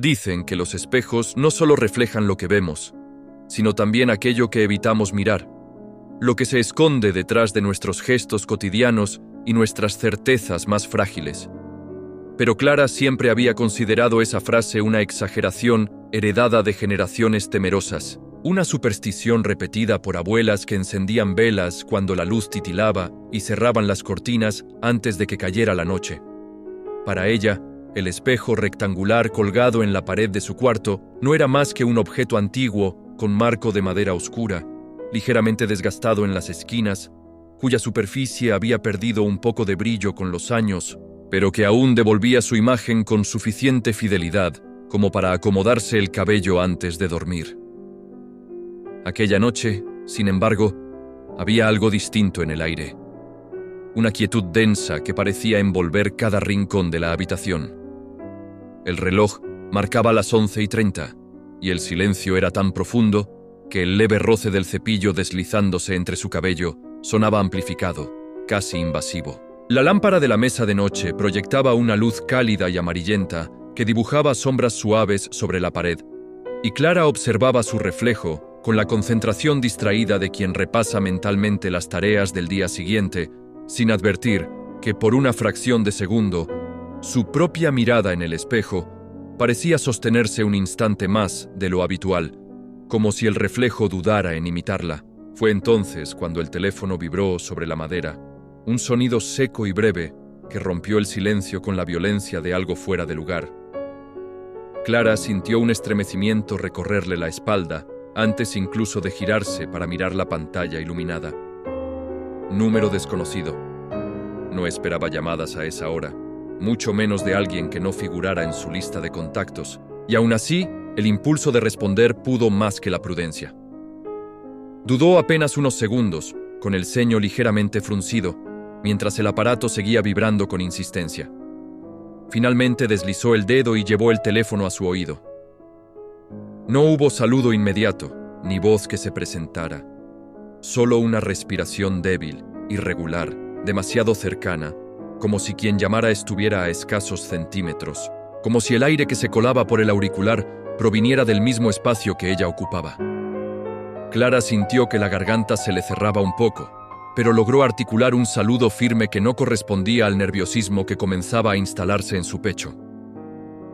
Dicen que los espejos no solo reflejan lo que vemos, sino también aquello que evitamos mirar, lo que se esconde detrás de nuestros gestos cotidianos y nuestras certezas más frágiles. Pero Clara siempre había considerado esa frase una exageración heredada de generaciones temerosas, una superstición repetida por abuelas que encendían velas cuando la luz titilaba y cerraban las cortinas antes de que cayera la noche. Para ella, el espejo rectangular colgado en la pared de su cuarto no era más que un objeto antiguo con marco de madera oscura, ligeramente desgastado en las esquinas, cuya superficie había perdido un poco de brillo con los años, pero que aún devolvía su imagen con suficiente fidelidad como para acomodarse el cabello antes de dormir. Aquella noche, sin embargo, había algo distinto en el aire. Una quietud densa que parecía envolver cada rincón de la habitación. El reloj marcaba las 11:30 y el silencio era tan profundo que el leve roce del cepillo deslizándose entre su cabello sonaba amplificado, casi invasivo. La lámpara de la mesa de noche proyectaba una luz cálida y amarillenta que dibujaba sombras suaves sobre la pared, y Clara observaba su reflejo con la concentración distraída de quien repasa mentalmente las tareas del día siguiente, sin advertir que por una fracción de segundo, su propia mirada en el espejo parecía sostenerse un instante más de lo habitual, como si el reflejo dudara en imitarla. Fue entonces cuando el teléfono vibró sobre la madera, un sonido seco y breve que rompió el silencio con la violencia de algo fuera de lugar. Clara sintió un estremecimiento recorrerle la espalda, antes incluso de girarse para mirar la pantalla iluminada. Número desconocido. No esperaba llamadas a esa hora, mucho menos de alguien que no figurara en su lista de contactos, y aún así, el impulso de responder pudo más que la prudencia. Dudó apenas unos segundos, con el ceño ligeramente fruncido, mientras el aparato seguía vibrando con insistencia. Finalmente deslizó el dedo y llevó el teléfono a su oído. No hubo saludo inmediato, ni voz que se presentara. Solo una respiración débil, irregular, demasiado cercana, como si quien llamara estuviera a escasos centímetros, como si el aire que se colaba por el auricular proviniera del mismo espacio que ella ocupaba. Clara sintió que la garganta se le cerraba un poco, pero logró articular un saludo firme que no correspondía al nerviosismo que comenzaba a instalarse en su pecho.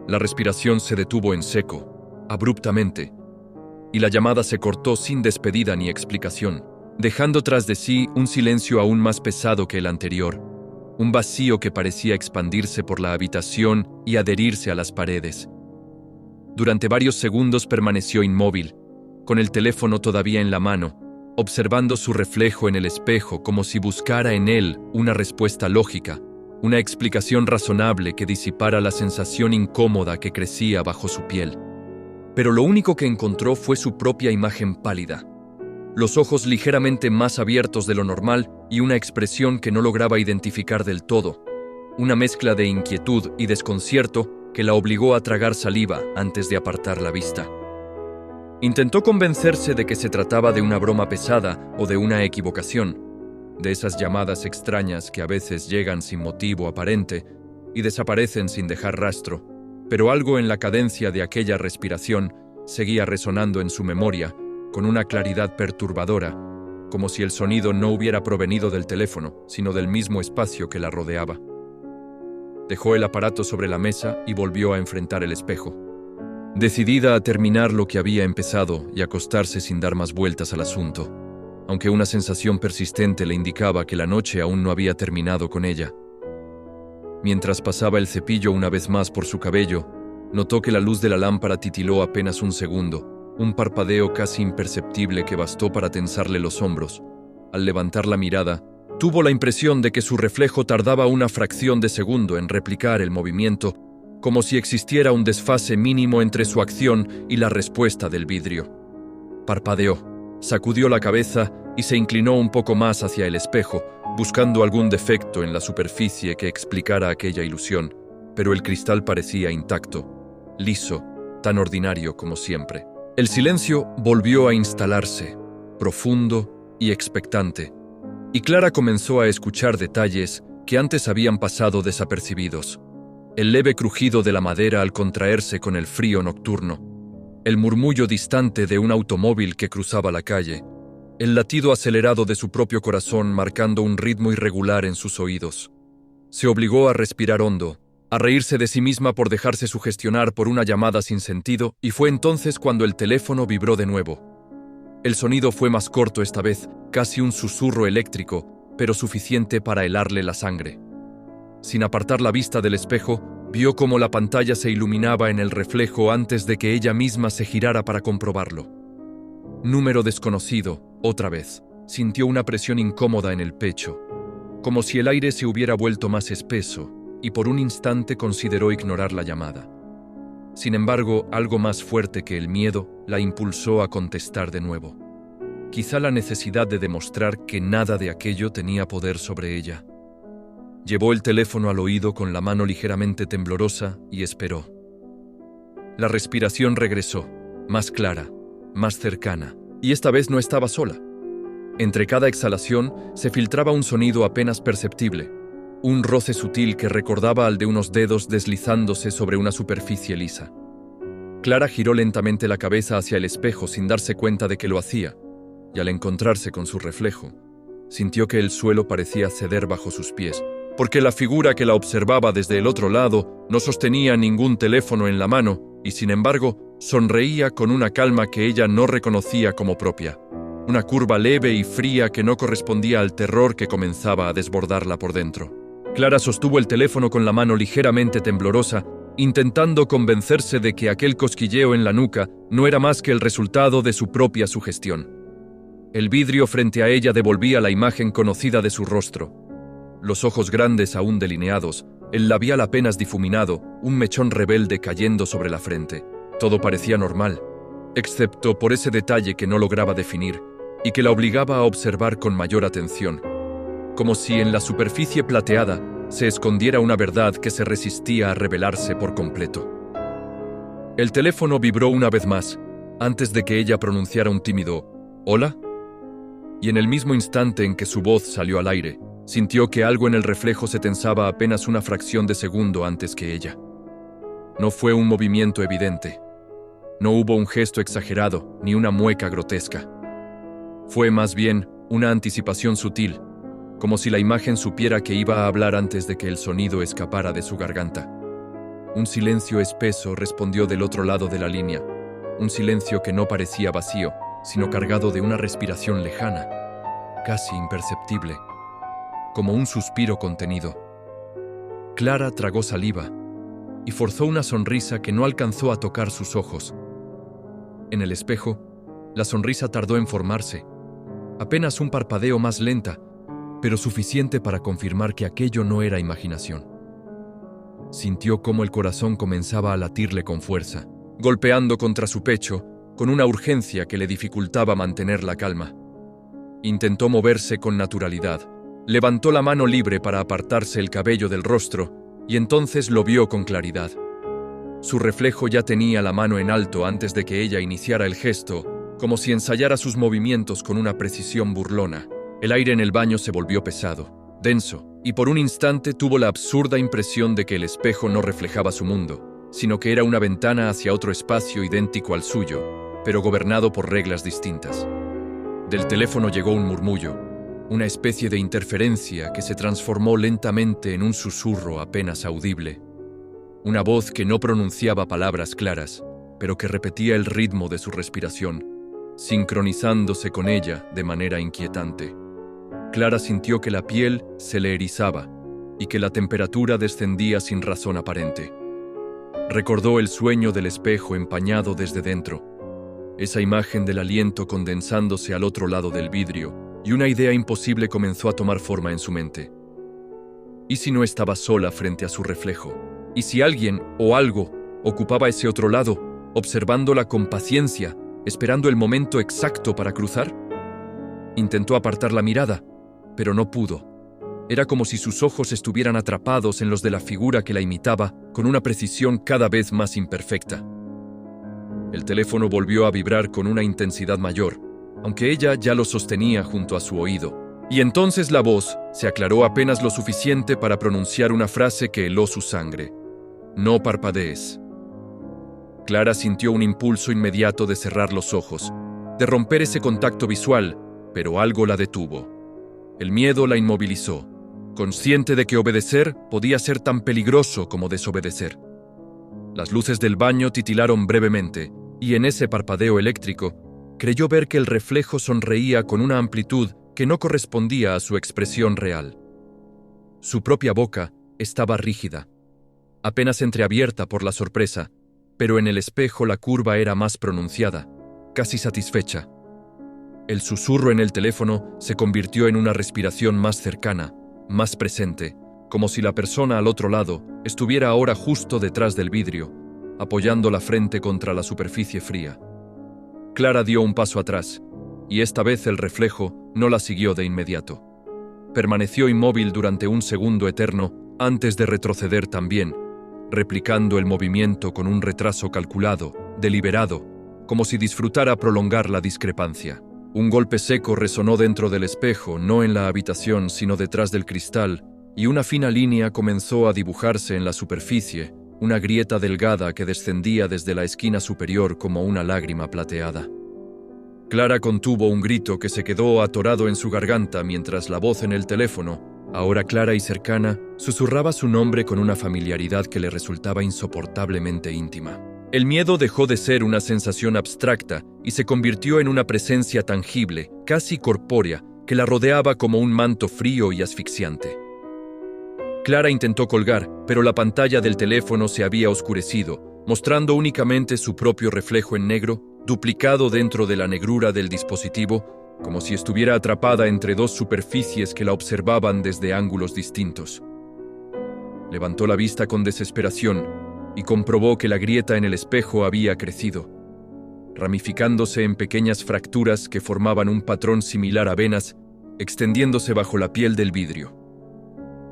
La respiración se detuvo en seco, abruptamente, y la llamada se cortó sin despedida ni explicación, dejando tras de sí un silencio aún más pesado que el anterior, un vacío que parecía expandirse por la habitación y adherirse a las paredes. Durante varios segundos permaneció inmóvil, con el teléfono todavía en la mano, observando su reflejo en el espejo como si buscara en él una respuesta lógica, una explicación razonable que disipara la sensación incómoda que crecía bajo su piel. Pero lo único que encontró fue su propia imagen pálida, los ojos ligeramente más abiertos de lo normal y una expresión que no lograba identificar del todo, una mezcla de inquietud y desconcierto que la obligó a tragar saliva antes de apartar la vista. Intentó convencerse de que se trataba de una broma pesada o de una equivocación, de esas llamadas extrañas que a veces llegan sin motivo aparente y desaparecen sin dejar rastro, pero algo en la cadencia de aquella respiración seguía resonando en su memoria con una claridad perturbadora, como si el sonido no hubiera provenido del teléfono, sino del mismo espacio que la rodeaba. Dejó el aparato sobre la mesa y volvió a enfrentar el espejo, decidida a terminar lo que había empezado y acostarse sin dar más vueltas al asunto, aunque una sensación persistente le indicaba que la noche aún no había terminado con ella. Mientras pasaba el cepillo una vez más por su cabello, notó que la luz de la lámpara titiló apenas un segundo, un parpadeo casi imperceptible que bastó para tensarle los hombros. Al levantar la mirada, tuvo la impresión de que su reflejo tardaba una fracción de segundo en replicar el movimiento, como si existiera un desfase mínimo entre su acción y la respuesta del vidrio. Parpadeó, sacudió la cabeza y se inclinó un poco más hacia el espejo, buscando algún defecto en la superficie que explicara aquella ilusión, pero el cristal parecía intacto, liso, tan ordinario como siempre. El silencio volvió a instalarse, profundo y expectante, y Clara comenzó a escuchar detalles que antes habían pasado desapercibidos. el leve crujido de la madera al contraerse con el frío nocturno, el murmullo distante de un automóvil que cruzaba la calle, el latido acelerado de su propio corazón marcando un ritmo irregular en sus oídos. Se obligó a respirar hondo, a reírse de sí misma por dejarse sugestionar por una llamada sin sentido, y fue entonces cuando el teléfono vibró de nuevo. El sonido fue más corto esta vez, casi un susurro eléctrico, pero suficiente para helarle la sangre. Sin apartar la vista del espejo, vio cómo la pantalla se iluminaba en el reflejo antes de que ella misma se girara para comprobarlo. Número desconocido, otra vez. Sintió una presión incómoda en el pecho, como si el aire se hubiera vuelto más espeso, y por un instante consideró ignorar la llamada. Sin embargo, algo más fuerte que el miedo la impulsó a contestar de nuevo. Quizá la necesidad de demostrar que nada de aquello tenía poder sobre ella. Llevó el teléfono al oído con la mano ligeramente temblorosa y esperó. La respiración regresó, más clara, más cercana, y esta vez no estaba sola. Entre cada exhalación se filtraba un sonido apenas perceptible, un roce sutil que recordaba al de unos dedos deslizándose sobre una superficie lisa. Clara giró lentamente la cabeza hacia el espejo sin darse cuenta de que lo hacía, y al encontrarse con su reflejo, sintió que el suelo parecía ceder bajo sus pies, porque la figura que la observaba desde el otro lado no sostenía ningún teléfono en la mano y, sin embargo, sonreía con una calma que ella no reconocía como propia, una curva leve y fría que no correspondía al terror que comenzaba a desbordarla por dentro. Clara sostuvo el teléfono con la mano ligeramente temblorosa, intentando convencerse de que aquel cosquilleo en la nuca no era más que el resultado de su propia sugestión. El vidrio frente a ella devolvía la imagen conocida de su rostro. Los ojos grandes aún delineados, el labial apenas difuminado, un mechón rebelde cayendo sobre la frente. Todo parecía normal, excepto por ese detalle que no lograba definir y que la obligaba a observar con mayor atención, como si en la superficie plateada se escondiera una verdad que se resistía a revelarse por completo. El teléfono vibró una vez más, antes de que ella pronunciara un tímido «¿Hola?», y en el mismo instante en que su voz salió al aire, sintió que algo en el reflejo se tensaba apenas una fracción de segundo antes que ella. No fue un movimiento evidente. No hubo un gesto exagerado, ni una mueca grotesca. Fue más bien una anticipación sutil, como si la imagen supiera que iba a hablar antes de que el sonido escapara de su garganta. Un silencio espeso respondió del otro lado de la línea, un silencio que no parecía vacío, sino cargado de una respiración lejana, casi imperceptible, como un suspiro contenido. Clara tragó saliva y forzó una sonrisa que no alcanzó a tocar sus ojos. En el espejo, la sonrisa tardó en formarse, apenas un parpadeo más lenta, pero suficiente para confirmar que aquello no era imaginación. Sintió cómo el corazón comenzaba a latirle con fuerza, golpeando contra su pecho, con una urgencia que le dificultaba mantener la calma. Intentó moverse con naturalidad, levantó la mano libre para apartarse el cabello del rostro, y entonces lo vio con claridad. Su reflejo ya tenía la mano en alto antes de que ella iniciara el gesto, como si ensayara sus movimientos con una precisión burlona. El aire en el baño se volvió pesado, denso, y por un instante tuvo la absurda impresión de que el espejo no reflejaba su mundo, sino que era una ventana hacia otro espacio idéntico al suyo, pero gobernado por reglas distintas. Del teléfono llegó un murmullo, una especie de interferencia que se transformó lentamente en un susurro apenas audible. Una voz que no pronunciaba palabras claras, pero que repetía el ritmo de su respiración, sincronizándose con ella de manera inquietante. Clara sintió que la piel se le erizaba y que la temperatura descendía sin razón aparente. Recordó el sueño del espejo empañado desde dentro, esa imagen del aliento condensándose al otro lado del vidrio, y una idea imposible comenzó a tomar forma en su mente. ¿Y si no estaba sola frente a su reflejo? ¿Y si alguien o algo ocupaba ese otro lado, observándola con paciencia, esperando el momento exacto para cruzar? Intentó apartar la mirada, pero no pudo. Era como si sus ojos estuvieran atrapados en los de la figura que la imitaba con una precisión cada vez más imperfecta. El teléfono volvió a vibrar con una intensidad mayor, aunque ella ya lo sostenía junto a su oído. Y entonces la voz se aclaró apenas lo suficiente para pronunciar una frase que heló su sangre. No parpadees. Clara sintió un impulso inmediato de cerrar los ojos, de romper ese contacto visual, pero algo la detuvo. El miedo la inmovilizó, consciente de que obedecer podía ser tan peligroso como desobedecer. Las luces del baño titilaron brevemente, y en ese parpadeo eléctrico, creyó ver que el reflejo sonreía con una amplitud que no correspondía a su expresión real. Su propia boca estaba rígida, apenas entreabierta por la sorpresa, pero en el espejo la curva era más pronunciada, casi satisfecha. El susurro en el teléfono se convirtió en una respiración más cercana, más presente, como si la persona al otro lado estuviera ahora justo detrás del vidrio, apoyando la frente contra la superficie fría. Clara dio un paso atrás, y esta vez el reflejo no la siguió de inmediato. Permaneció inmóvil durante un segundo eterno antes de retroceder también, replicando el movimiento con un retraso calculado, deliberado, como si disfrutara prolongar la discrepancia. Un golpe seco resonó dentro del espejo, no en la habitación, sino detrás del cristal, y una fina línea comenzó a dibujarse en la superficie, una grieta delgada que descendía desde la esquina superior como una lágrima plateada. Clara contuvo un grito que se quedó atorado en su garganta mientras la voz en el teléfono, ahora clara y cercana, susurraba su nombre con una familiaridad que le resultaba insoportablemente íntima. El miedo dejó de ser una sensación abstracta y se convirtió en una presencia tangible, casi corpórea, que la rodeaba como un manto frío y asfixiante. Clara intentó colgar, pero la pantalla del teléfono se había oscurecido, mostrando únicamente su propio reflejo en negro, duplicado dentro de la negrura del dispositivo, como si estuviera atrapada entre dos superficies que la observaban desde ángulos distintos. Levantó la vista con desesperación y comprobó que la grieta en el espejo había crecido, ramificándose en pequeñas fracturas que formaban un patrón similar a venas, extendiéndose bajo la piel del vidrio.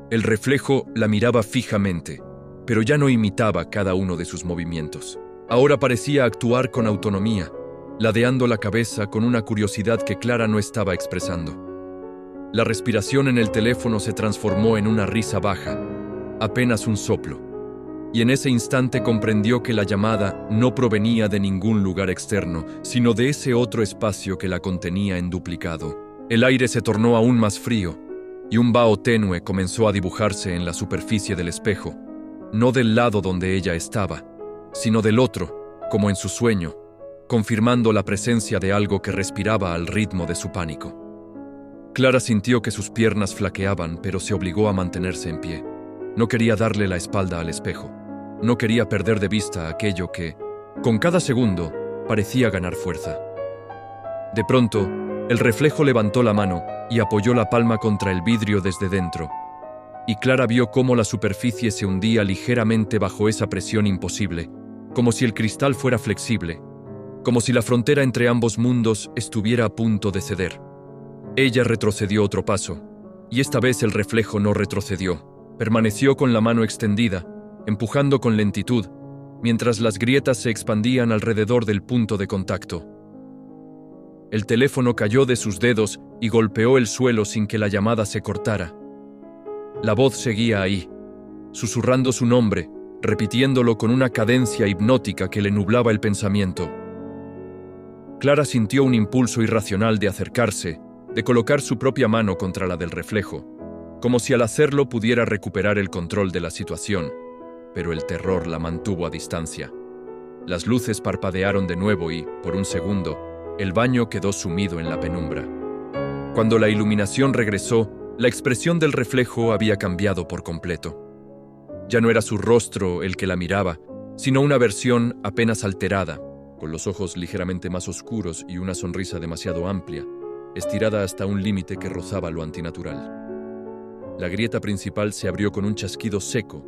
El reflejo la miraba fijamente, pero ya no imitaba cada uno de sus movimientos. Ahora parecía actuar con autonomía, ladeando la cabeza con una curiosidad que Clara no estaba expresando. La respiración en el teléfono se transformó en una risa baja, apenas un soplo, y en ese instante comprendió que la llamada no provenía de ningún lugar externo, sino de ese otro espacio que la contenía en duplicado. El aire se tornó aún más frío, y un vaho tenue comenzó a dibujarse en la superficie del espejo, no del lado donde ella estaba, sino del otro, como en su sueño, confirmando la presencia de algo que respiraba al ritmo de su pánico. Clara sintió que sus piernas flaqueaban, pero se obligó a mantenerse en pie. No quería darle la espalda al espejo. No quería perder de vista aquello que, con cada segundo, parecía ganar fuerza. De pronto, el reflejo levantó la mano y apoyó la palma contra el vidrio desde dentro, y Clara vio cómo la superficie se hundía ligeramente bajo esa presión imposible, como si el cristal fuera flexible, como si la frontera entre ambos mundos estuviera a punto de ceder. Ella retrocedió otro paso, y esta vez el reflejo no retrocedió. Permaneció con la mano extendida, empujando con lentitud, mientras las grietas se expandían alrededor del punto de contacto. El teléfono cayó de sus dedos y golpeó el suelo sin que la llamada se cortara. La voz seguía ahí, susurrando su nombre, repitiéndolo con una cadencia hipnótica que le nublaba el pensamiento. Clara sintió un impulso irracional de acercarse, de colocar su propia mano contra la del reflejo, como si al hacerlo pudiera recuperar el control de la situación, pero el terror la mantuvo a distancia. Las luces parpadearon de nuevo y, por un segundo, el baño quedó sumido en la penumbra. Cuando la iluminación regresó, la expresión del reflejo había cambiado por completo. Ya no era su rostro el que la miraba, sino una versión apenas alterada, con los ojos ligeramente más oscuros y una sonrisa demasiado amplia, estirada hasta un límite que rozaba lo antinatural. La grieta principal se abrió con un chasquido seco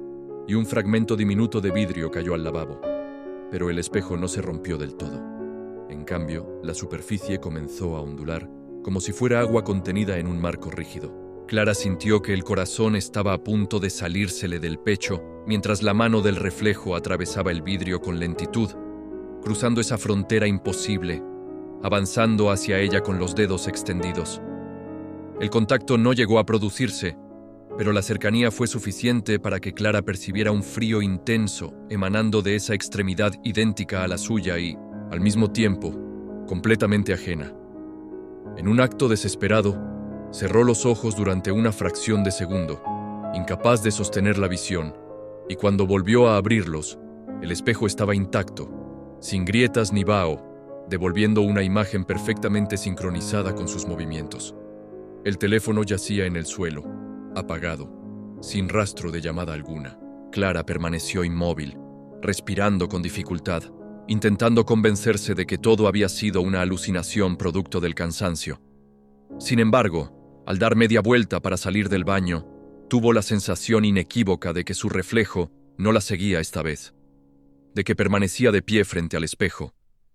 y un fragmento diminuto de vidrio cayó al lavabo, pero el espejo no se rompió del todo. En cambio, la superficie comenzó a ondular como si fuera agua contenida en un marco rígido. Clara sintió que el corazón estaba a punto de salírsele del pecho mientras la mano del reflejo atravesaba el vidrio con lentitud, cruzando esa frontera imposible, avanzando hacia ella con los dedos extendidos. El contacto no llegó a producirse, pero la cercanía fue suficiente para que Clara percibiera un frío intenso emanando de esa extremidad idéntica a la suya y, al mismo tiempo, completamente ajena. En un acto desesperado, cerró los ojos durante una fracción de segundo, incapaz de sostener la visión, y cuando volvió a abrirlos, el espejo estaba intacto, sin grietas ni vaho, devolviendo una imagen perfectamente sincronizada con sus movimientos. El teléfono yacía en el suelo, apagado, sin rastro de llamada alguna. Clara permaneció inmóvil, respirando con dificultad, intentando convencerse de que todo había sido una alucinación producto del cansancio. Sin embargo, al dar media vuelta para salir del baño, tuvo la sensación inequívoca de que su reflejo no la seguía esta vez, de que permanecía de pie frente al espejo,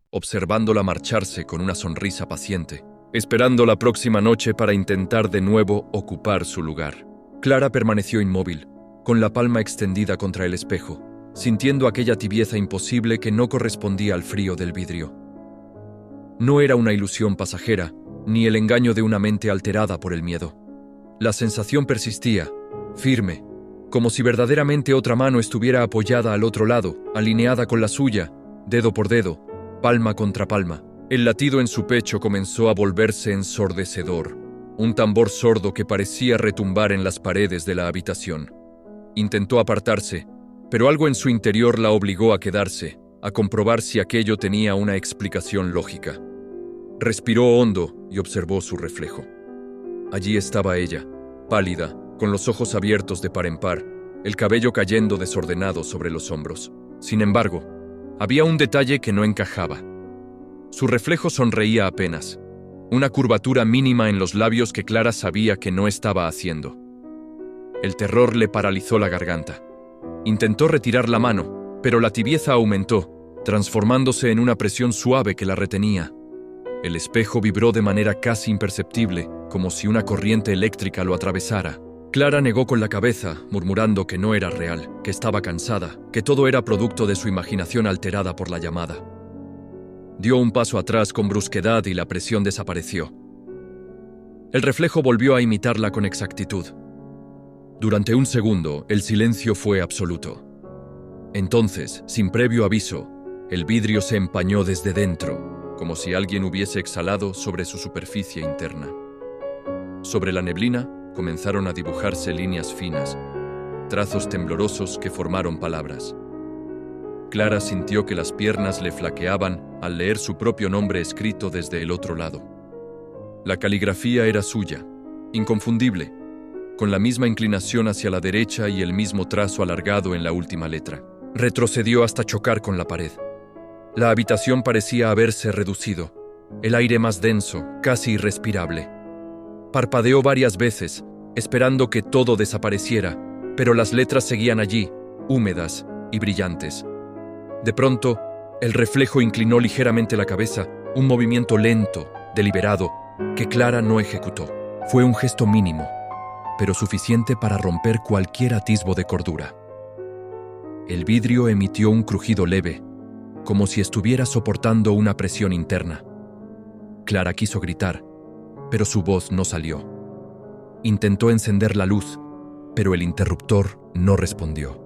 observándola marcharse con una sonrisa paciente, esperando la próxima noche para intentar de nuevo ocupar su lugar. Clara permaneció inmóvil, con la palma extendida contra el espejo, sintiendo aquella tibieza imposible que no correspondía al frío del vidrio. No era una ilusión pasajera, ni el engaño de una mente alterada por el miedo. La sensación persistía, firme, como si verdaderamente otra mano estuviera apoyada al otro lado, alineada con la suya, dedo por dedo, palma contra palma. El latido en su pecho comenzó a volverse ensordecedor, un tambor sordo que parecía retumbar en las paredes de la habitación. Intentó apartarse, pero algo en su interior la obligó a quedarse, a comprobar si aquello tenía una explicación lógica. Respiró hondo y observó su reflejo. Allí estaba ella, pálida, con los ojos abiertos de par en par, el cabello cayendo desordenado sobre los hombros. Sin embargo, había un detalle que no encajaba. Su reflejo sonreía apenas, una curvatura mínima en los labios que Clara sabía que no estaba haciendo. El terror le paralizó la garganta. Intentó retirar la mano, pero la tibieza aumentó, transformándose en una presión suave que la retenía. El espejo vibró de manera casi imperceptible, como si una corriente eléctrica lo atravesara. Clara negó con la cabeza, murmurando que no era real, que estaba cansada, que todo era producto de su imaginación alterada por la llamada. Dio un paso atrás con brusquedad y la presión desapareció. El reflejo volvió a imitarla con exactitud. Durante un segundo, el silencio fue absoluto. Entonces, sin previo aviso, el vidrio se empañó desde dentro, como si alguien hubiese exhalado sobre su superficie interna. Sobre la neblina comenzaron a dibujarse líneas finas, trazos temblorosos que formaron palabras. Clara sintió que las piernas le flaqueaban al leer su propio nombre escrito desde el otro lado. La caligrafía era suya, inconfundible, con la misma inclinación hacia la derecha y el mismo trazo alargado en la última letra. Retrocedió hasta chocar con la pared. La habitación parecía haberse reducido, el aire más denso, casi irrespirable. Parpadeó varias veces, esperando que todo desapareciera, pero las letras seguían allí, húmedas y brillantes. De pronto, el reflejo inclinó ligeramente la cabeza, un movimiento lento, deliberado, que Clara no ejecutó. Fue un gesto mínimo, pero suficiente para romper cualquier atisbo de cordura. El vidrio emitió un crujido leve, como si estuviera soportando una presión interna. Clara quiso gritar, pero su voz no salió. Intentó encender la luz, pero el interruptor no respondió.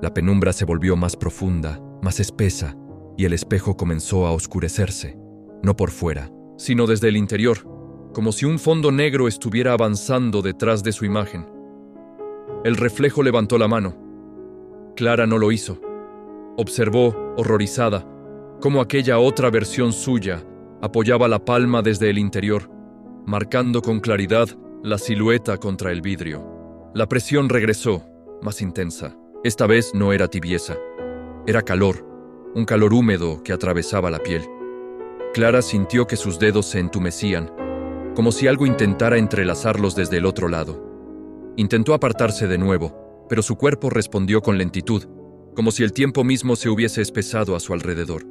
La penumbra se volvió más profunda, más espesa, y el espejo comenzó a oscurecerse, no por fuera, sino desde el interior, como si un fondo negro estuviera avanzando detrás de su imagen. El reflejo levantó la mano. Clara no lo hizo. Observó, horrorizada, cómo aquella otra versión suya apoyaba la palma desde el interior, marcando con claridad la silueta contra el vidrio. La presión regresó, más intensa. Esta vez no era tibieza. Era calor, un calor húmedo que atravesaba la piel. Clara sintió que sus dedos se entumecían, como si algo intentara entrelazarlos desde el otro lado. Intentó apartarse de nuevo, pero su cuerpo respondió con lentitud, como si el tiempo mismo se hubiese espesado a su alrededor.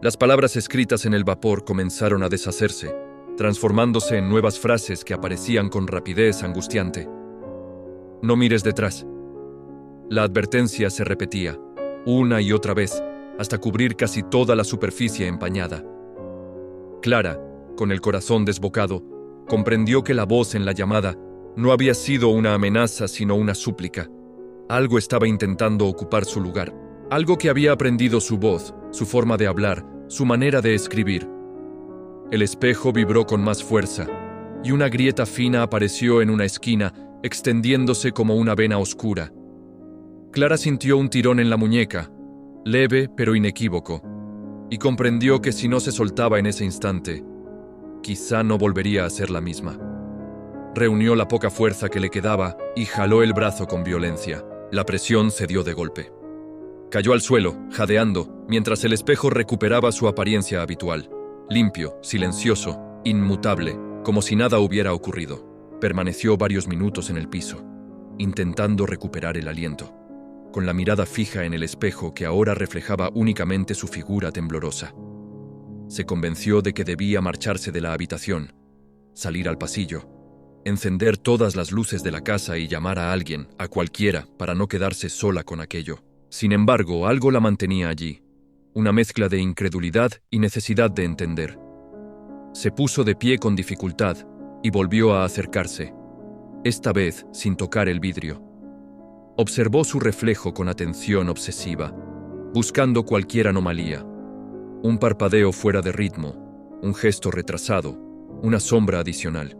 Las palabras escritas en el vapor comenzaron a deshacerse, transformándose en nuevas frases que aparecían con rapidez angustiante. No mires detrás. La advertencia se repetía, una y otra vez, hasta cubrir casi toda la superficie empañada. Clara, con el corazón desbocado, comprendió que la voz en la llamada No había sido una amenaza, sino una súplica. Algo estaba intentando ocupar su lugar. Algo que había aprendido su voz, su forma de hablar, su manera de escribir. El espejo vibró con más fuerza, y una grieta fina apareció en una esquina, extendiéndose como una vena oscura. Clara sintió un tirón en la muñeca, leve pero inequívoco, y comprendió que si no se soltaba en ese instante, quizá no volvería a ser la misma. Reunió la poca fuerza que le quedaba y jaló el brazo con violencia. La presión cedió de golpe. Cayó al suelo, jadeando, mientras el espejo recuperaba su apariencia habitual. Limpio, silencioso, inmutable, como si nada hubiera ocurrido. Permaneció varios minutos en el piso, intentando recuperar el aliento, con la mirada fija en el espejo que ahora reflejaba únicamente su figura temblorosa. Se convenció de que debía marcharse de la habitación, salir al pasillo, encender todas las luces de la casa y llamar a alguien, a cualquiera, para no quedarse sola con aquello. Sin embargo, algo la mantenía allí, una mezcla de incredulidad y necesidad de entender. Se puso de pie con dificultad y volvió a acercarse, esta vez sin tocar el vidrio. Observó su reflejo con atención obsesiva, buscando cualquier anomalía. Un parpadeo fuera de ritmo, un gesto retrasado, una sombra adicional.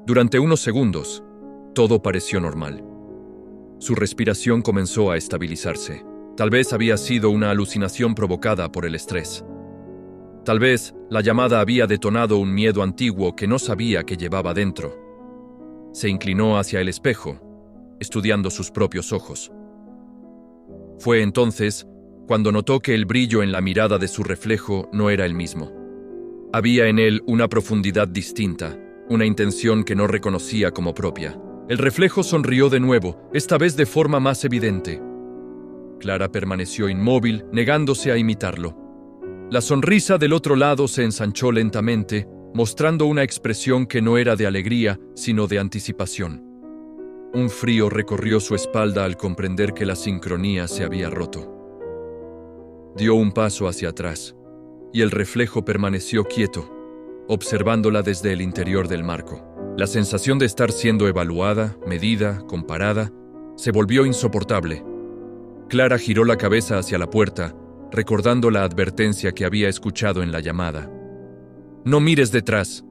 Durante unos segundos, todo pareció normal. Su respiración comenzó a estabilizarse. Tal vez había sido una alucinación provocada por el estrés. Tal vez la llamada había detonado un miedo antiguo que no sabía que llevaba dentro. Se inclinó hacia el espejo, estudiando sus propios ojos. Fue entonces cuando notó que el brillo en la mirada de su reflejo no era el mismo. Había en él una profundidad distinta, una intención que no reconocía como propia. El reflejo sonrió de nuevo, esta vez de forma más evidente. Clara permaneció inmóvil, negándose a imitarlo. La sonrisa del otro lado se ensanchó lentamente, mostrando una expresión que no era de alegría, sino de anticipación. Un frío recorrió su espalda al comprender que la sincronía se había roto. Dio un paso hacia atrás, y el reflejo permaneció quieto, observándola desde el interior del marco. La sensación de estar siendo evaluada, medida, comparada, se volvió insoportable. Clara giró la cabeza hacia la puerta, recordando la advertencia que había escuchado en la llamada. «No mires detrás».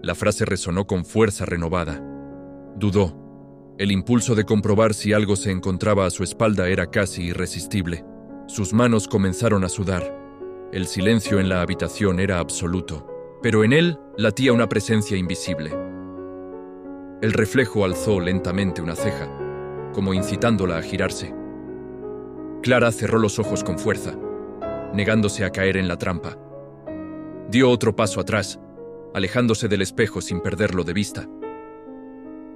La frase resonó con fuerza renovada. Dudó. El impulso de comprobar si algo se encontraba a su espalda era casi irresistible. Sus manos comenzaron a sudar. El silencio en la habitación era absoluto, pero en él latía una presencia invisible. El reflejo alzó lentamente una ceja, como incitándola a girarse. Clara cerró los ojos con fuerza, negándose a caer en la trampa. Dio otro paso atrás, alejándose del espejo sin perderlo de vista.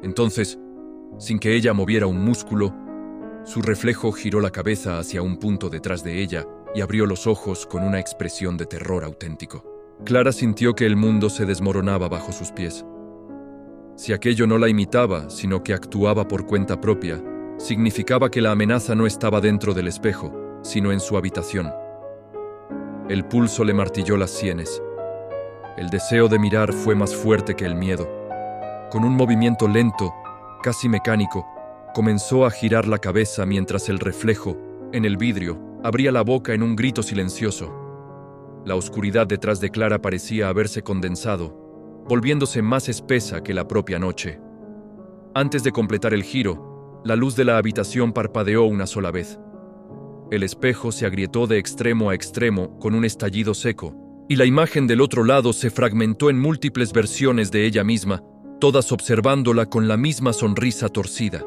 Entonces, sin que ella moviera un músculo, su reflejo giró la cabeza hacia un punto detrás de ella y abrió los ojos con una expresión de terror auténtico. Clara sintió que el mundo se desmoronaba bajo sus pies. Si aquello no la imitaba, sino que actuaba por cuenta propia, significaba que la amenaza no estaba dentro del espejo, sino en su habitación. El pulso le martilló las sienes. El deseo de mirar fue más fuerte que el miedo. Con un movimiento lento, casi mecánico, comenzó a girar la cabeza mientras el reflejo, en el vidrio, abría la boca en un grito silencioso. La oscuridad detrás de Clara parecía haberse condensado, volviéndose más espesa que la propia noche. Antes de completar el giro, la luz de la habitación parpadeó una sola vez. El espejo se agrietó de extremo a extremo con un estallido seco, y la imagen del otro lado se fragmentó en múltiples versiones de ella misma, todas observándola con la misma sonrisa torcida.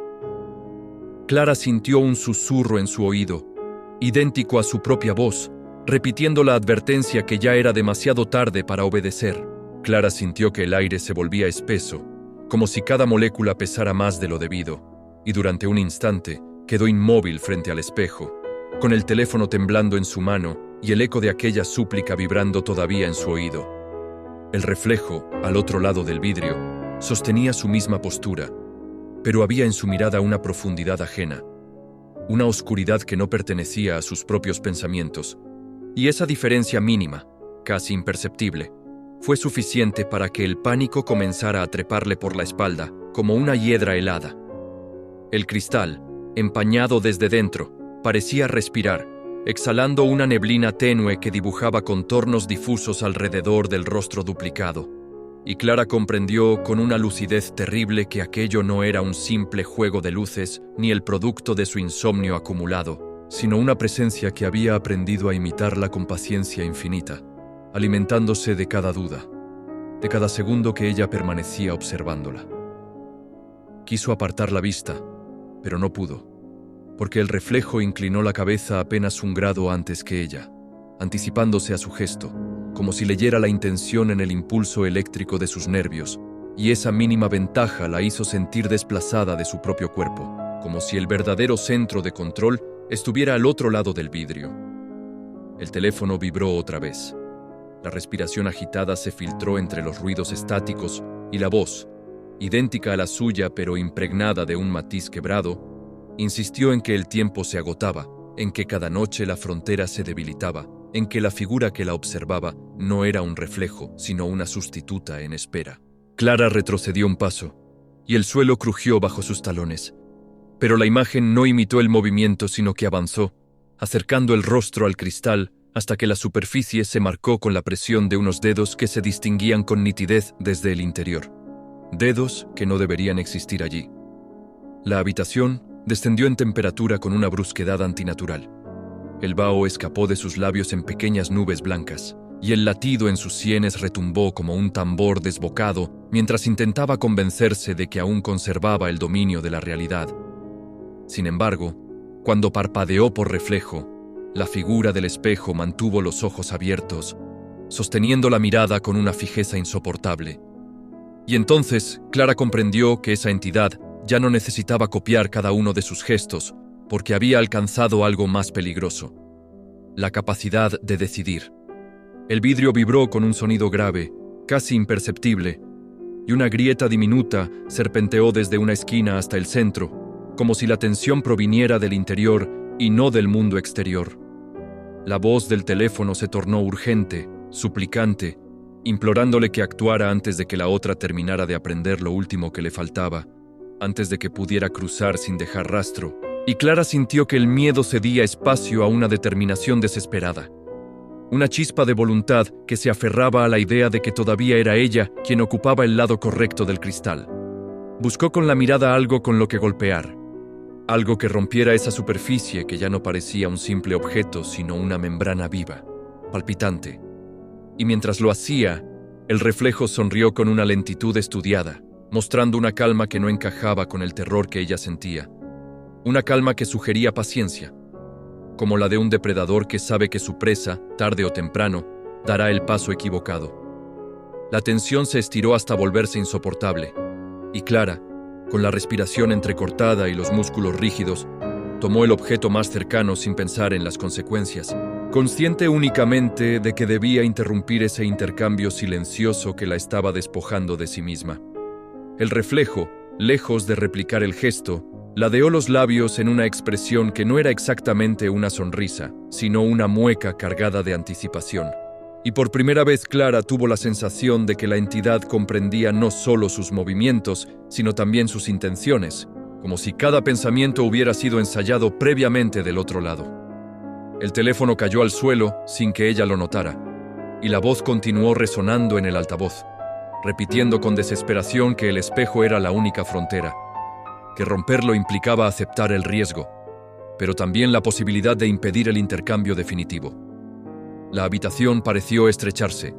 Clara sintió un susurro en su oído, idéntico a su propia voz, repitiendo la advertencia que ya era demasiado tarde para obedecer. Clara sintió que el aire se volvía espeso, como si cada molécula pesara más de lo debido, y durante un instante quedó inmóvil frente al espejo, con el teléfono temblando en su mano y el eco de aquella súplica vibrando todavía en su oído. El reflejo, al otro lado del vidrio, sostenía su misma postura, pero había en su mirada una profundidad ajena, una oscuridad que no pertenecía a sus propios pensamientos, y esa diferencia mínima, casi imperceptible, fue suficiente para que el pánico comenzara a treparle por la espalda, como una hiedra helada. El cristal, empañado desde dentro, parecía respirar, exhalando una neblina tenue que dibujaba contornos difusos alrededor del rostro duplicado. Y Clara comprendió con una lucidez terrible que aquello no era un simple juego de luces ni el producto de su insomnio acumulado, sino una presencia que había aprendido a imitarla con paciencia infinita, alimentándose de cada duda, de cada segundo que ella permanecía observándola. Quiso apartar la vista, pero no pudo, porque el reflejo inclinó la cabeza apenas un grado antes que ella, anticipándose a su gesto, como si leyera la intención en el impulso eléctrico de sus nervios, y esa mínima ventaja la hizo sentir desplazada de su propio cuerpo, como si el verdadero centro de control estuviera al otro lado del vidrio. El teléfono vibró otra vez. La respiración agitada se filtró entre los ruidos estáticos y la voz, idéntica a la suya pero impregnada de un matiz quebrado, insistió en que el tiempo se agotaba, en que cada noche la frontera se debilitaba, en que la figura que la observaba no era un reflejo, sino una sustituta en espera. Clara retrocedió un paso, y el suelo crujió bajo sus talones. Pero la imagen no imitó el movimiento, sino que avanzó, acercando el rostro al cristal hasta que la superficie se marcó con la presión de unos dedos que se distinguían con nitidez desde el interior. Dedos que no deberían existir allí. La habitación descendió en temperatura con una brusquedad antinatural. El vaho escapó de sus labios en pequeñas nubes blancas, y el latido en sus sienes retumbó como un tambor desbocado mientras intentaba convencerse de que aún conservaba el dominio de la realidad. Sin embargo, cuando parpadeó por reflejo, la figura del espejo mantuvo los ojos abiertos, sosteniendo la mirada con una fijeza insoportable. Y entonces Clara comprendió que esa entidad ya no necesitaba copiar cada uno de sus gestos, porque había alcanzado algo más peligroso: la capacidad de decidir. El vidrio vibró con un sonido grave, casi imperceptible, y una grieta diminuta serpenteó desde una esquina hasta el centro, como si la tensión proviniera del interior y no del mundo exterior. La voz del teléfono se tornó urgente, suplicante, implorándole que actuara antes de que la otra terminara de aprender lo último que le faltaba, antes de que pudiera cruzar sin dejar rastro. Y Clara sintió que el miedo cedía espacio a una determinación desesperada. Una chispa de voluntad que se aferraba a la idea de que todavía era ella quien ocupaba el lado correcto del cristal. Buscó con la mirada algo con lo que golpear, algo que rompiera esa superficie que ya no parecía un simple objeto, sino una membrana viva, palpitante. Y mientras lo hacía, el reflejo sonrió con una lentitud estudiada, mostrando una calma que no encajaba con el terror que ella sentía. Una calma que sugería paciencia, como la de un depredador que sabe que su presa, tarde o temprano, dará el paso equivocado. La tensión se estiró hasta volverse insoportable, y Clara, con la respiración entrecortada y los músculos rígidos, tomó el objeto más cercano sin pensar en las consecuencias, consciente únicamente de que debía interrumpir ese intercambio silencioso que la estaba despojando de sí misma. El reflejo, lejos de replicar el gesto, ladeó los labios en una expresión que no era exactamente una sonrisa, sino una mueca cargada de anticipación. Y por primera vez Clara tuvo la sensación de que la entidad comprendía no solo sus movimientos, sino también sus intenciones, como si cada pensamiento hubiera sido ensayado previamente del otro lado. El teléfono cayó al suelo sin que ella lo notara, y la voz continuó resonando en el altavoz, repitiendo con desesperación que el espejo era la única frontera, que romperlo implicaba aceptar el riesgo, pero también la posibilidad de impedir el intercambio definitivo. La habitación pareció estrecharse,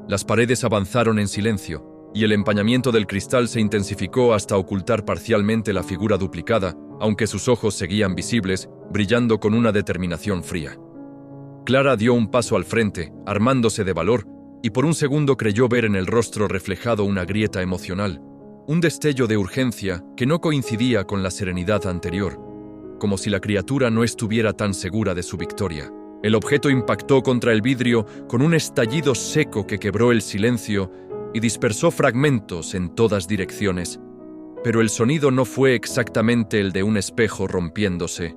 las paredes avanzaron en silencio, y el empañamiento del cristal se intensificó hasta ocultar parcialmente la figura duplicada, aunque sus ojos seguían visibles, brillando con una determinación fría. Clara dio un paso al frente, armándose de valor, y por un segundo creyó ver en el rostro reflejado una grieta emocional, un destello de urgencia que no coincidía con la serenidad anterior, como si la criatura no estuviera tan segura de su victoria. El objeto impactó contra el vidrio con un estallido seco que quebró el silencio y dispersó fragmentos en todas direcciones, pero el sonido no fue exactamente el de un espejo rompiéndose,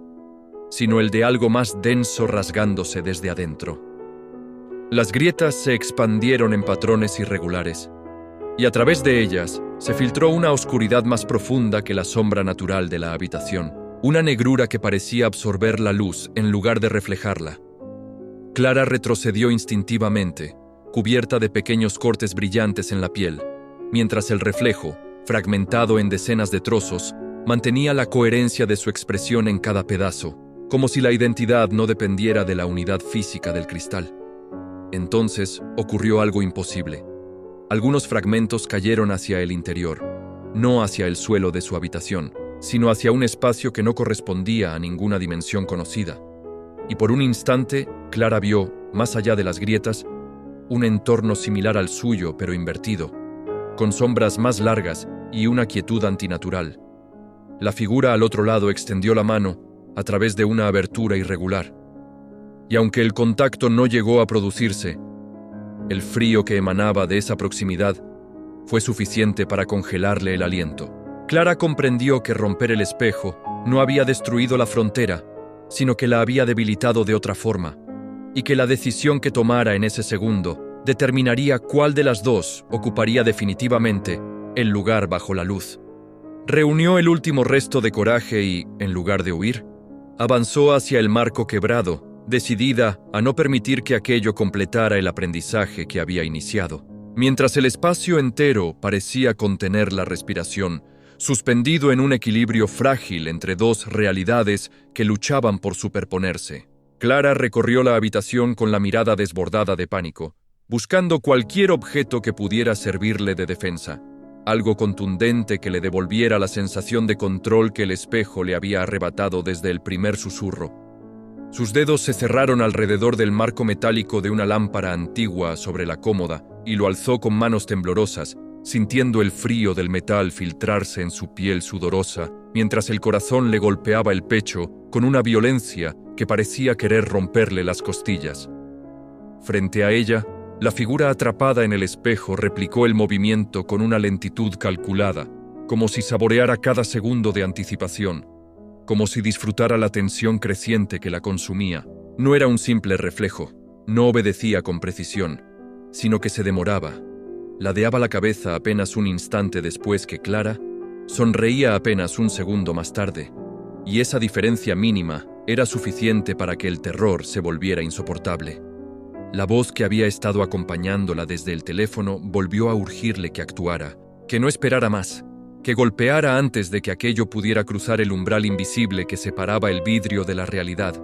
sino el de algo más denso rasgándose desde adentro. Las grietas se expandieron en patrones irregulares, y a través de ellas se filtró una oscuridad más profunda que la sombra natural de la habitación, una negrura que parecía absorber la luz en lugar de reflejarla. Clara retrocedió instintivamente, cubierta de pequeños cortes brillantes en la piel, mientras el reflejo, fragmentado en decenas de trozos, mantenía la coherencia de su expresión en cada pedazo, como si la identidad no dependiera de la unidad física del cristal. Entonces ocurrió algo imposible. Algunos fragmentos cayeron hacia el interior, no hacia el suelo de su habitación, sino hacia un espacio que no correspondía a ninguna dimensión conocida. Y por un instante, Clara vio, más allá de las grietas, un entorno similar al suyo, pero invertido, con sombras más largas y una quietud antinatural. La figura al otro lado extendió la mano a través de una abertura irregular. Y aunque el contacto no llegó a producirse, el frío que emanaba de esa proximidad fue suficiente para congelarle el aliento. Clara comprendió que romper el espejo no había destruido la frontera, sino que la había debilitado de otra forma, y que la decisión que tomara en ese segundo determinaría cuál de las dos ocuparía definitivamente el lugar bajo la luz. Reunió el último resto de coraje y, en lugar de huir, avanzó hacia el marco quebrado, decidida a no permitir que aquello completara el aprendizaje que había iniciado. Mientras el espacio entero parecía contener la respiración, suspendido en un equilibrio frágil entre dos realidades que luchaban por superponerse. Clara recorrió la habitación con la mirada desbordada de pánico, buscando cualquier objeto que pudiera servirle de defensa, algo contundente que le devolviera la sensación de control que el espejo le había arrebatado desde el primer susurro. Sus dedos se cerraron alrededor del marco metálico de una lámpara antigua sobre la cómoda y lo alzó con manos temblorosas, sintiendo el frío del metal filtrarse en su piel sudorosa, mientras el corazón le golpeaba el pecho con una violencia que parecía querer romperle las costillas. Frente a ella, la figura atrapada en el espejo replicó el movimiento con una lentitud calculada, como si saboreara cada segundo de anticipación, como si disfrutara la tensión creciente que la consumía. No era un simple reflejo, no obedecía con precisión, sino que se demoraba. Ladeaba la cabeza apenas un instante después que Clara sonreía apenas un segundo más tarde, y esa diferencia mínima era suficiente para que el terror se volviera insoportable. La voz que había estado acompañándola desde el teléfono volvió a urgirle que actuara, que no esperara más, que golpeara antes de que aquello pudiera cruzar el umbral invisible que separaba el vidrio de la realidad.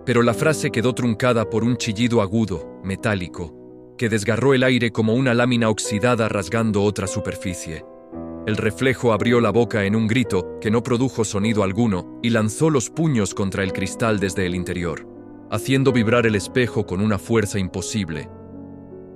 Pero la frase quedó truncada por un chillido agudo, metálico, que desgarró el aire como una lámina oxidada rasgando otra superficie. El reflejo abrió la boca en un grito que no produjo sonido alguno y lanzó los puños contra el cristal desde el interior, haciendo vibrar el espejo con una fuerza imposible.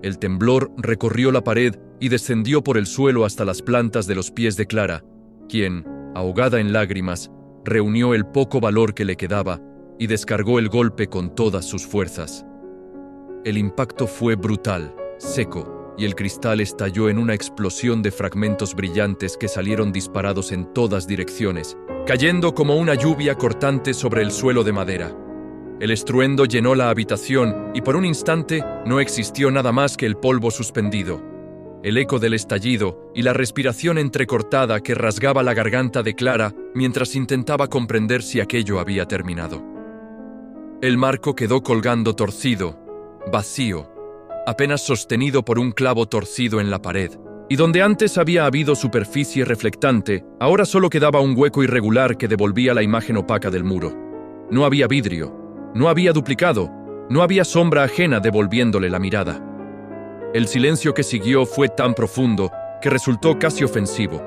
El temblor recorrió la pared y descendió por el suelo hasta las plantas de los pies de Clara, quien, ahogada en lágrimas, reunió el poco valor que le quedaba y descargó el golpe con todas sus fuerzas. El impacto fue brutal, seco, y el cristal estalló en una explosión de fragmentos brillantes que salieron disparados en todas direcciones, cayendo como una lluvia cortante sobre el suelo de madera. El estruendo llenó la habitación y por un instante no existió nada más que el polvo suspendido, el eco del estallido y la respiración entrecortada que rasgaba la garganta de Clara mientras intentaba comprender si aquello había terminado. El marco quedó colgando torcido, vacío, apenas sostenido por un clavo torcido en la pared, y donde antes había habido superficie reflectante, ahora solo quedaba un hueco irregular que devolvía la imagen opaca del muro. No había vidrio, no había duplicado, no había sombra ajena devolviéndole la mirada. El silencio que siguió fue tan profundo que resultó casi ofensivo,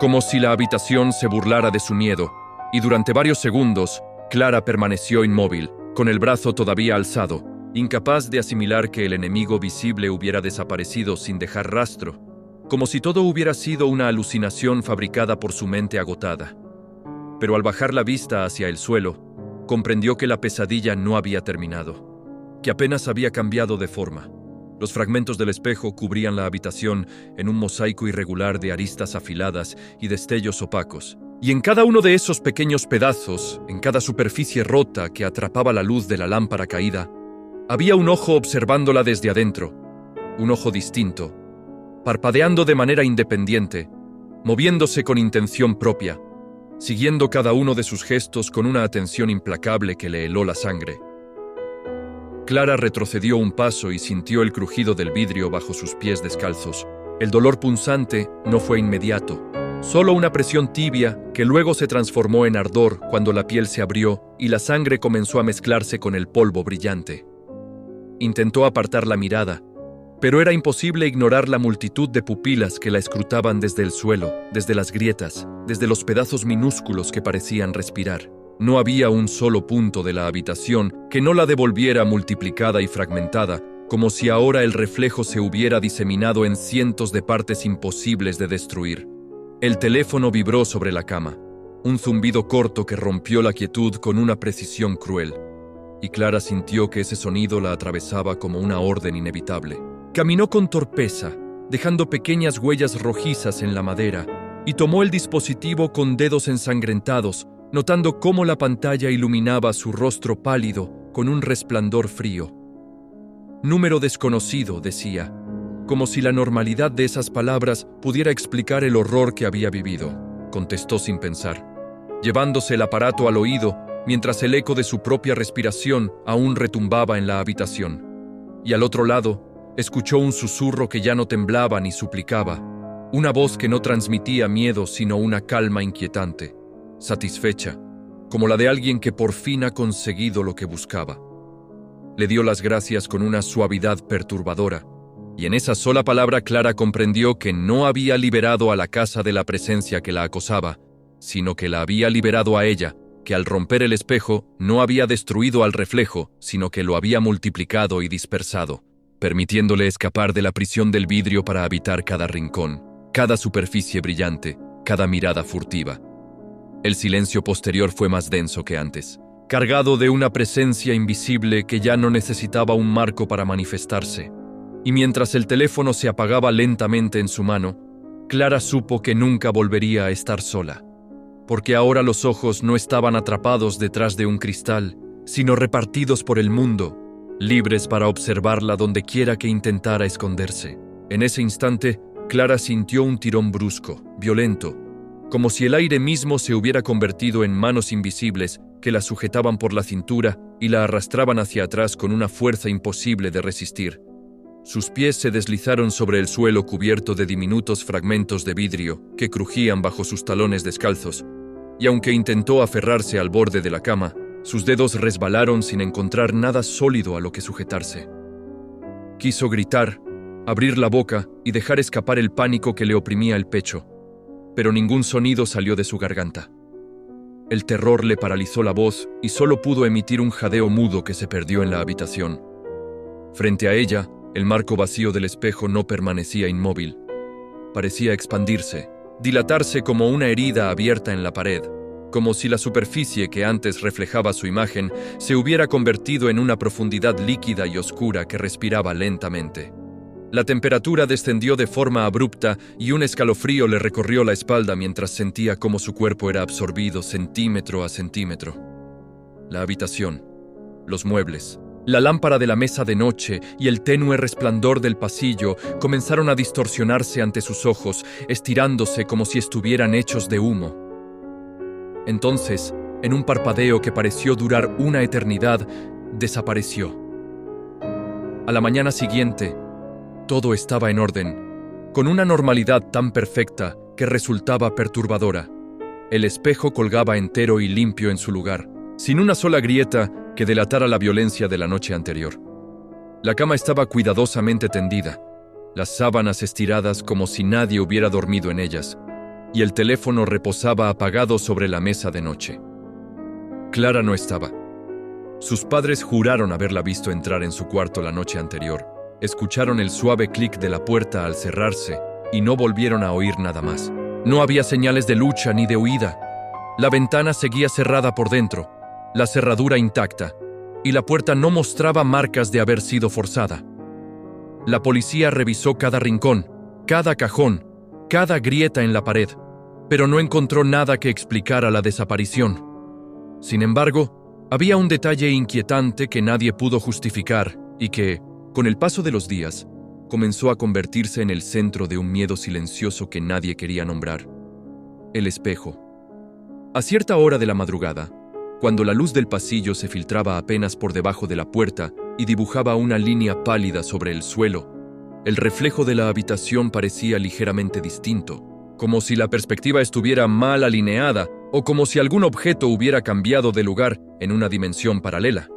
como si la habitación se burlara de su miedo, y durante varios segundos, Clara permaneció inmóvil, con el brazo todavía alzado, incapaz de asimilar que el enemigo visible hubiera desaparecido sin dejar rastro, como si todo hubiera sido una alucinación fabricada por su mente agotada. Pero al bajar la vista hacia el suelo, comprendió que la pesadilla no había terminado, que apenas había cambiado de forma. Los fragmentos del espejo cubrían la habitación en un mosaico irregular de aristas afiladas y destellos opacos, y en cada uno de esos pequeños pedazos, en cada superficie rota que atrapaba la luz de la lámpara caída, había un ojo observándola desde adentro, un ojo distinto, parpadeando de manera independiente, moviéndose con intención propia, siguiendo cada uno de sus gestos con una atención implacable que le heló la sangre. Clara retrocedió un paso y sintió el crujido del vidrio bajo sus pies descalzos. El dolor punzante no fue inmediato, solo una presión tibia que luego se transformó en ardor cuando la piel se abrió y la sangre comenzó a mezclarse con el polvo brillante. Intentó apartar la mirada, pero era imposible ignorar la multitud de pupilas que la escrutaban desde el suelo, desde las grietas, desde los pedazos minúsculos que parecían respirar. No había un solo punto de la habitación que no la devolviera multiplicada y fragmentada, como si ahora el reflejo se hubiera diseminado en cientos de partes imposibles de destruir. El teléfono vibró sobre la cama, un zumbido corto que rompió la quietud con una precisión cruel, y Clara sintió que ese sonido la atravesaba como una orden inevitable. Caminó con torpeza, dejando pequeñas huellas rojizas en la madera, y tomó el dispositivo con dedos ensangrentados, notando cómo la pantalla iluminaba su rostro pálido con un resplandor frío. Número desconocido, decía, como si la normalidad de esas palabras pudiera explicar el horror que había vivido. Contestó sin pensar, llevándose el aparato al oído mientras el eco de su propia respiración aún retumbaba en la habitación. Y al otro lado, escuchó un susurro que ya no temblaba ni suplicaba, una voz que no transmitía miedo sino una calma inquietante, satisfecha, como la de alguien que por fin ha conseguido lo que buscaba. Le dio las gracias con una suavidad perturbadora, y en esa sola palabra Clara comprendió que no había liberado a la casa de la presencia que la acosaba, sino que la había liberado a ella, que al romper el espejo no había destruido al reflejo, sino que lo había multiplicado y dispersado, permitiéndole escapar de la prisión del vidrio para habitar cada rincón, cada superficie brillante, cada mirada furtiva. El silencio posterior fue más denso que antes, cargado de una presencia invisible que ya no necesitaba un marco para manifestarse. Y mientras el teléfono se apagaba lentamente en su mano, Clara supo que nunca volvería a estar sola, porque ahora los ojos no estaban atrapados detrás de un cristal, sino repartidos por el mundo, libres para observarla donde quiera que intentara esconderse. En ese instante, Clara sintió un tirón brusco, violento, como si el aire mismo se hubiera convertido en manos invisibles que la sujetaban por la cintura y la arrastraban hacia atrás con una fuerza imposible de resistir. Sus pies se deslizaron sobre el suelo cubierto de diminutos fragmentos de vidrio que crujían bajo sus talones descalzos, y aunque intentó aferrarse al borde de la cama, sus dedos resbalaron sin encontrar nada sólido a lo que sujetarse. Quiso gritar, abrir la boca y dejar escapar el pánico que le oprimía el pecho, pero ningún sonido salió de su garganta. El terror le paralizó la voz y solo pudo emitir un jadeo mudo que se perdió en la habitación. Frente a ella, el marco vacío del espejo no permanecía inmóvil. Parecía expandirse, dilatarse como una herida abierta en la pared, como si la superficie que antes reflejaba su imagen se hubiera convertido en una profundidad líquida y oscura que respiraba lentamente. La temperatura descendió de forma abrupta y un escalofrío le recorrió la espalda mientras sentía cómo su cuerpo era absorbido centímetro a centímetro. La habitación, los muebles, la lámpara de la mesa de noche y el tenue resplandor del pasillo comenzaron a distorsionarse ante sus ojos, estirándose como si estuvieran hechos de humo. Entonces, en un parpadeo que pareció durar una eternidad, desapareció. A la mañana siguiente, todo estaba en orden, con una normalidad tan perfecta que resultaba perturbadora. El espejo colgaba entero y limpio en su lugar, sin una sola grieta que delatara la violencia de la noche anterior. La cama estaba cuidadosamente tendida, las sábanas estiradas como si nadie hubiera dormido en ellas, y el teléfono reposaba apagado sobre la mesa de noche. Clara no estaba. Sus padres juraron haberla visto entrar en su cuarto la noche anterior. Escucharon el suave clic de la puerta al cerrarse y no volvieron a oír nada más. No había señales de lucha ni de huida. La ventana seguía cerrada por dentro, la cerradura intacta, y la puerta no mostraba marcas de haber sido forzada. La policía revisó cada rincón, cada cajón, cada grieta en la pared, pero no encontró nada que explicara la desaparición. Sin embargo, había un detalle inquietante que nadie pudo justificar y que, con el paso de los días, comenzó a convertirse en el centro de un miedo silencioso que nadie quería nombrar: el espejo. A cierta hora de la madrugada, cuando la luz del pasillo se filtraba apenas por debajo de la puerta y dibujaba una línea pálida sobre el suelo, el reflejo de la habitación parecía ligeramente distinto, como si la perspectiva estuviera mal alineada o como si algún objeto hubiera cambiado de lugar en una dimensión paralela.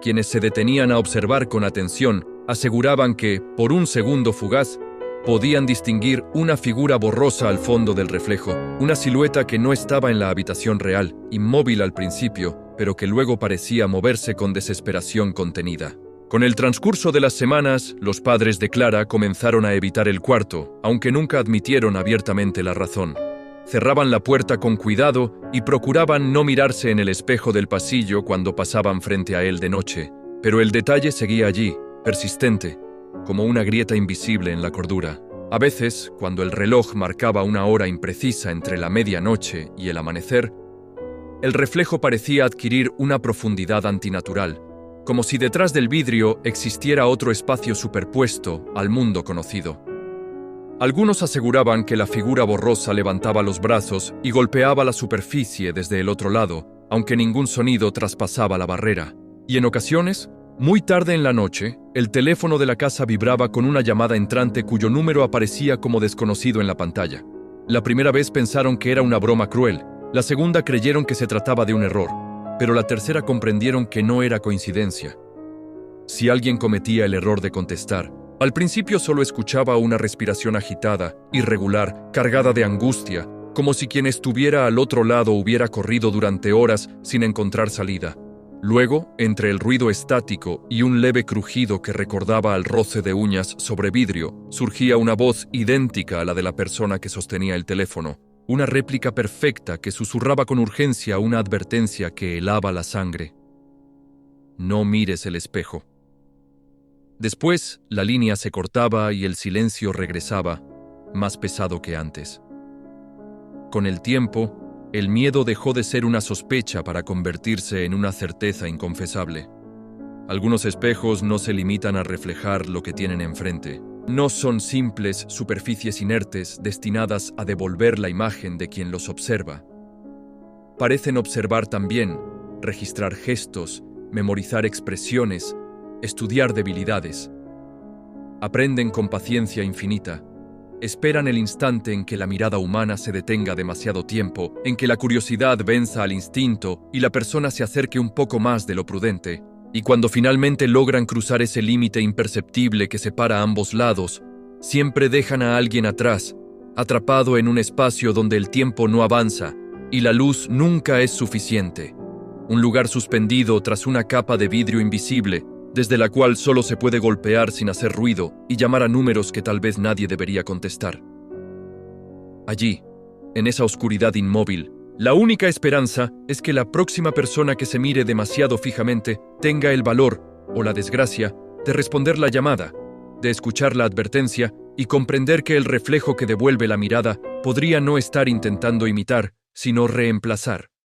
Quienes se detenían a observar con atención aseguraban que, por un segundo fugaz, podían distinguir una figura borrosa al fondo del reflejo, una silueta que no estaba en la habitación real, inmóvil al principio, pero que luego parecía moverse con desesperación contenida. Con el transcurso de las semanas, los padres de Clara comenzaron a evitar el cuarto, aunque nunca admitieron abiertamente la razón. Cerraban la puerta con cuidado y procuraban no mirarse en el espejo del pasillo cuando pasaban frente a él de noche, pero el detalle seguía allí, persistente, como una grieta invisible en la cordura. A veces, cuando el reloj marcaba una hora imprecisa entre la medianoche y el amanecer, el reflejo parecía adquirir una profundidad antinatural, como si detrás del vidrio existiera otro espacio superpuesto al mundo conocido. Algunos aseguraban que la figura borrosa levantaba los brazos y golpeaba la superficie desde el otro lado, aunque ningún sonido traspasaba la barrera. Y en ocasiones, muy tarde en la noche, el teléfono de la casa vibraba con una llamada entrante cuyo número aparecía como desconocido en la pantalla. La primera vez pensaron que era una broma cruel, la segunda creyeron que se trataba de un error, pero la tercera comprendieron que no era coincidencia. Si alguien cometía el error de contestar, al principio solo escuchaba una respiración agitada, irregular, cargada de angustia, como si quien estuviera al otro lado hubiera corrido durante horas sin encontrar salida. Luego, entre el ruido estático y un leve crujido que recordaba al roce de uñas sobre vidrio, surgía una voz idéntica a la de la persona que sostenía el teléfono, una réplica perfecta que susurraba con urgencia una advertencia que helaba la sangre. No mires el espejo. Después, la línea se cortaba y el silencio regresaba, más pesado que antes. Con el tiempo, el miedo dejó de ser una sospecha para convertirse en una certeza inconfesable. Algunos espejos no se limitan a reflejar lo que tienen enfrente. No son simples superficies inertes destinadas a devolver la imagen de quien los observa. Parecen observar también, registrar gestos, memorizar expresiones, estudiar debilidades. Aprenden con paciencia infinita. Esperan el instante en que la mirada humana se detenga demasiado tiempo, en que la curiosidad venza al instinto y la persona se acerque un poco más de lo prudente. Y cuando finalmente logran cruzar ese límite imperceptible que separa ambos lados, siempre dejan a alguien atrás, atrapado en un espacio donde el tiempo no avanza y la luz nunca es suficiente. Un lugar suspendido tras una capa de vidrio invisible, desde la cual solo se puede golpear sin hacer ruido y llamar a números que tal vez nadie debería contestar. Allí, en esa oscuridad inmóvil, la única esperanza es que la próxima persona que se mire demasiado fijamente tenga el valor, o la desgracia, de responder la llamada, de escuchar la advertencia y comprender que el reflejo que devuelve la mirada podría no estar intentando imitar, sino reemplazar.